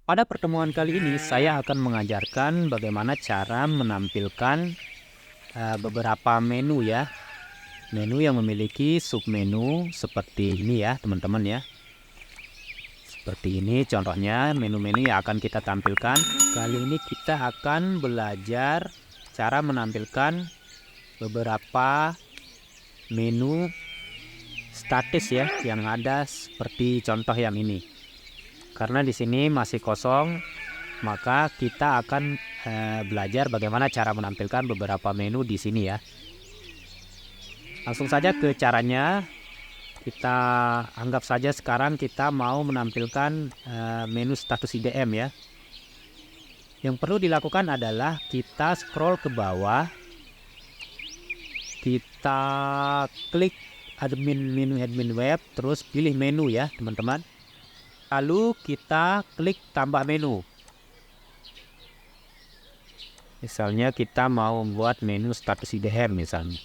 Pada pertemuan kali ini, saya akan mengajarkan bagaimana cara menampilkan beberapa menu ya. Menu yang memiliki submenu seperti ini ya, teman-teman ya. Seperti ini contohnya menu-menu yang akan kita tampilkan. Kali ini kita akan belajar cara menampilkan beberapa menu statis ya, yang ada seperti contoh yang ini. Karena di sini masih kosong, maka kita akan belajar bagaimana cara menampilkan beberapa menu di sini ya. Langsung saja ke caranya. Kita anggap saja sekarang kita mau menampilkan menu status IDM ya. Yang perlu dilakukan adalah kita scroll ke bawah, kita klik menu admin web, terus pilih menu ya teman-teman. Lalu kita klik tambah menu. Misalnya kita mau membuat menu status IDM misalnya.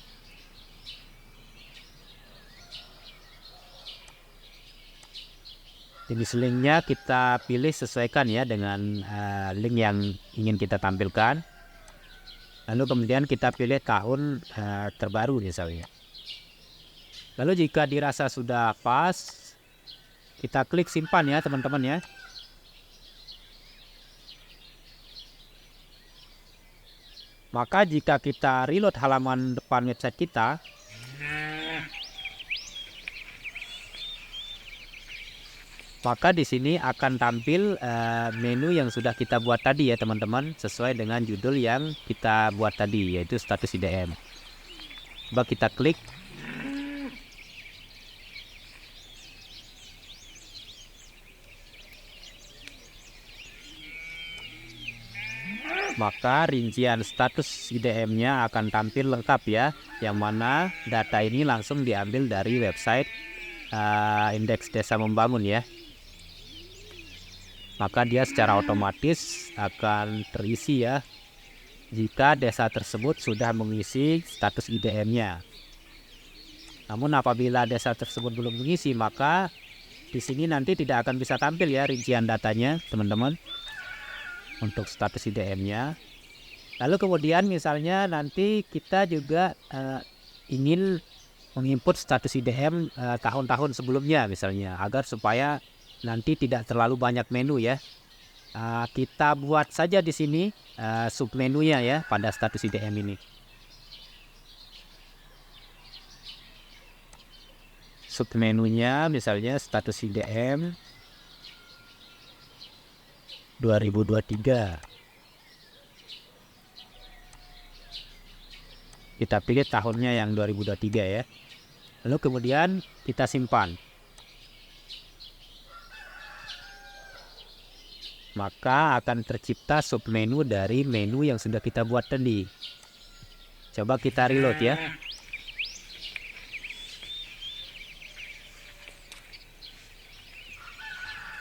Jenis linknya kita pilih sesuaikan ya dengan link yang ingin kita tampilkan. Lalu kemudian kita pilih tahun terbaru misalnya. Lalu jika dirasa sudah pas, kita klik simpan ya teman-teman ya. Maka jika kita reload halaman depan website kita, maka di sini akan tampil menu yang sudah kita buat tadi ya teman-teman, sesuai dengan judul yang kita buat tadi, yaitu status IDM. Coba kita klik. Maka rincian status IDM-nya akan tampil lengkap ya, yang mana data ini langsung diambil dari website Indeks Desa Membangun ya. Maka dia secara otomatis akan terisi ya jika desa tersebut sudah mengisi status IDM-nya. Namun apabila desa tersebut belum mengisi, maka di sini nanti tidak akan bisa tampil ya rincian datanya teman-teman untuk status IDM-nya. Lalu kemudian misalnya nanti kita juga ingin menginput status IDM tahun-tahun sebelumnya misalnya, agar supaya nanti tidak terlalu banyak menu ya. Kita buat saja di sini submenunya ya pada status IDM ini. Submenunya misalnya status IDM 2023. Kita pilih tahunnya yang 2023 ya. Lalu kemudian kita simpan. Maka akan tercipta submenu dari menu yang sudah kita buat tadi. Coba kita reload ya.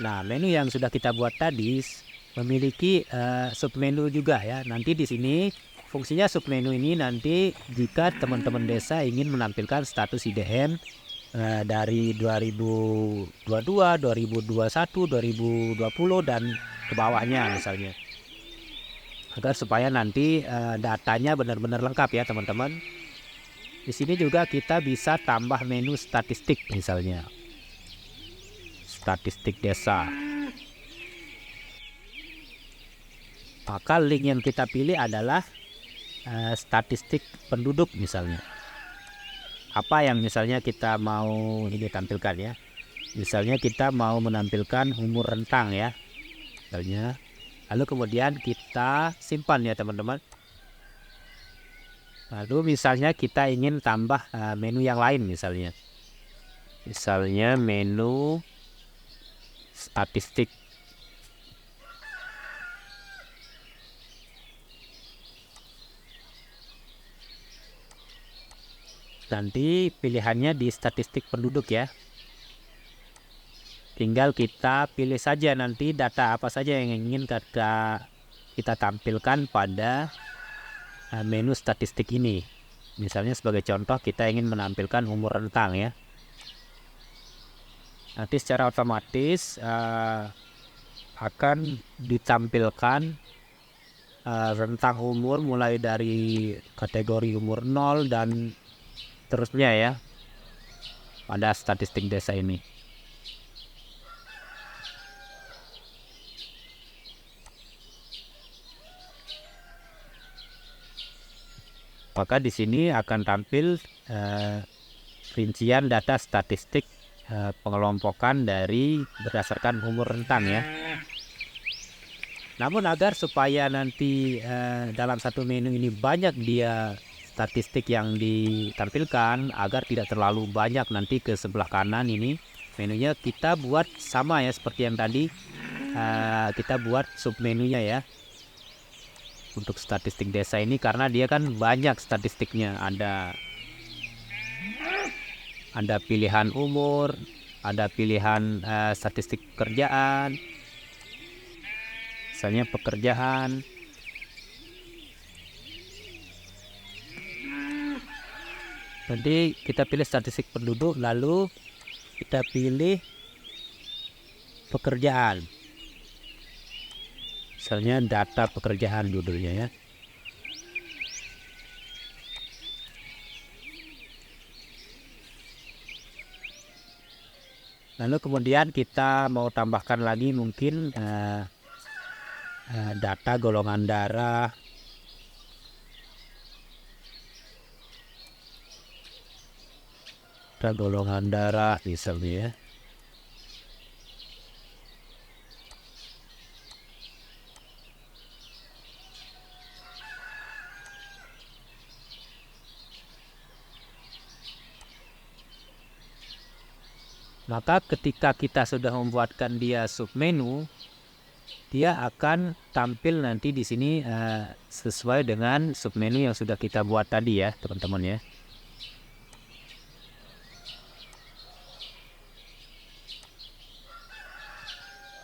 Nah, menu yang sudah kita buat tadi memiliki submenu juga ya. Nanti di sini fungsinya submenu ini nanti jika teman-teman desa ingin menampilkan status IDM dari 2022, 2021, 2020 dan ke bawahnya misalnya, agar supaya nanti datanya benar-benar lengkap ya teman-teman. Di sini juga kita bisa tambah menu statistik misalnya, statistik desa. Maka link yang kita pilih adalah statistik penduduk misalnya. Apa yang misalnya kita mau ini tampilkan ya. Misalnya kita mau menampilkan umur rentang ya misalnya. Lalu kemudian kita simpan ya teman-teman. Lalu misalnya kita ingin tambah menu yang lain misalnya. Misalnya menu statistik. Nanti pilihannya di statistik penduduk ya. Tinggal kita pilih saja nanti data apa saja yang ingin kita tampilkan pada menu statistik ini. Misalnya sebagai contoh kita ingin menampilkan umur rentang ya. Nanti secara otomatis akan ditampilkan rentang umur mulai dari kategori umur 0 dan terusnya ya pada statistik desa ini. Maka di sini akan tampil rincian data statistik pengelompokan dari berdasarkan umur rentang ya. Namun agar supaya nanti dalam satu menu ini banyak dia statistik yang ditampilkan, agar tidak terlalu banyak nanti ke sebelah kanan ini menunya, kita buat sama ya seperti yang tadi, kita buat submenunya ya untuk statistik desa ini, karena dia kan banyak statistiknya, ada pilihan umur, ada pilihan statistik pekerjaan, misalnya pekerjaan. Nanti kita pilih statistik penduduk, lalu kita pilih pekerjaan, misalnya data pekerjaan judulnya ya. Lalu kemudian kita mau tambahkan lagi mungkin data golongan darah, misalnya ya. Maka ketika kita sudah membuatkan dia submenu, dia akan tampil nanti di sini sesuai dengan submenu yang sudah kita buat tadi ya, teman-teman ya.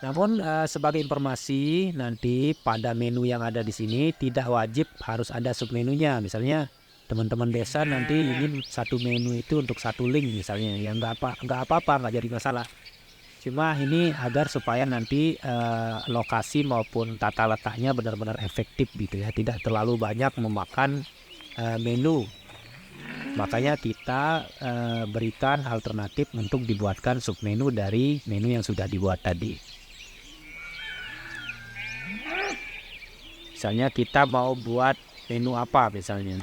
Namun sebagai informasi, nanti pada menu yang ada di sini tidak wajib harus ada submenunya. Misalnya teman-teman desa nanti ingin satu menu itu untuk satu link misalnya, ya nggak apa-apa, nggak jadi masalah. Cuma ini agar supaya nanti lokasi maupun tata letaknya benar-benar efektif gitu ya, tidak terlalu banyak memakan menu. Makanya kita berikan alternatif untuk dibuatkan submenu dari menu yang sudah dibuat tadi. Misalnya kita mau buat menu apa misalnya.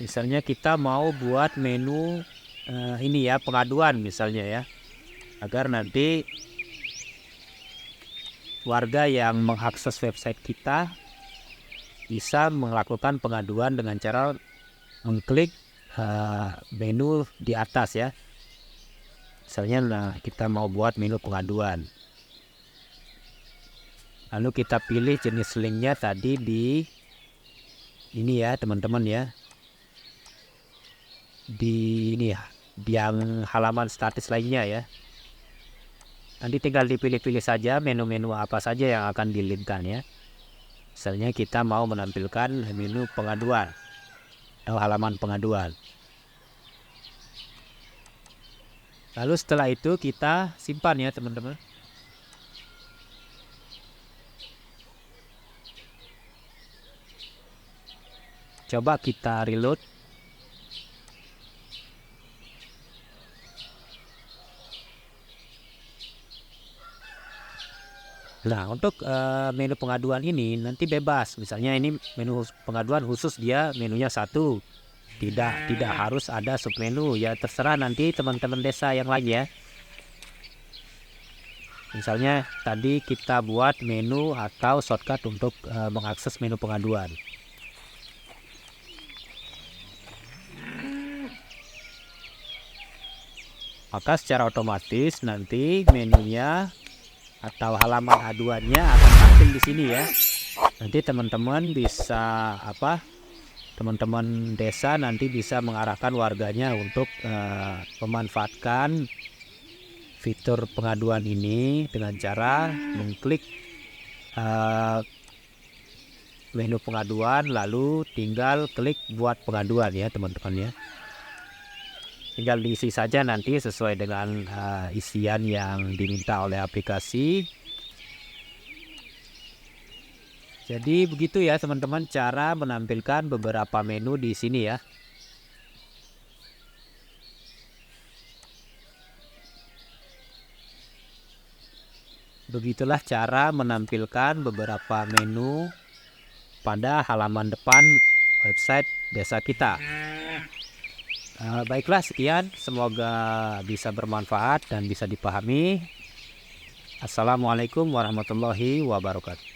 Misalnya kita mau buat menu ini ya, pengaduan misalnya ya, agar nanti warga yang mengakses website kita bisa melakukan pengaduan dengan cara mengklik menu di atas ya. Misalnya kita mau buat menu pengaduan, lalu kita pilih jenis linknya tadi di ini ya teman-teman ya, di ini ya, di yang halaman statis lainnya ya. Nanti tinggal dipilih-pilih saja menu-menu apa saja yang akan dilinkkan ya. Misalnya kita mau menampilkan menu pengaduan atau halaman pengaduan. Lalu setelah itu kita simpan ya teman-teman. Coba kita reload. Nah, untuk menu pengaduan ini nanti bebas. Misalnya ini menu pengaduan khusus, dia menunya satu. Tidak harus ada submenu ya, terserah nanti teman-teman desa yang lain ya. Misalnya tadi kita buat menu atau shortcut untuk mengakses menu pengaduan. Maka secara otomatis nanti menunya atau halaman aduannya akan tampil di sini ya. Nanti teman-teman bisa teman-teman desa nanti bisa mengarahkan warganya untuk memanfaatkan fitur pengaduan ini dengan cara mengklik menu pengaduan, lalu tinggal klik buat pengaduan ya teman-teman ya. Tinggal diisi saja nanti sesuai dengan isian yang diminta oleh aplikasi. Jadi begitu ya teman-teman cara menampilkan beberapa menu di sini ya. Begitulah cara menampilkan beberapa menu pada halaman depan website desa kita. Baiklah, sekian, semoga bisa bermanfaat dan bisa dipahami. Assalamualaikum warahmatullahi wabarakatuh.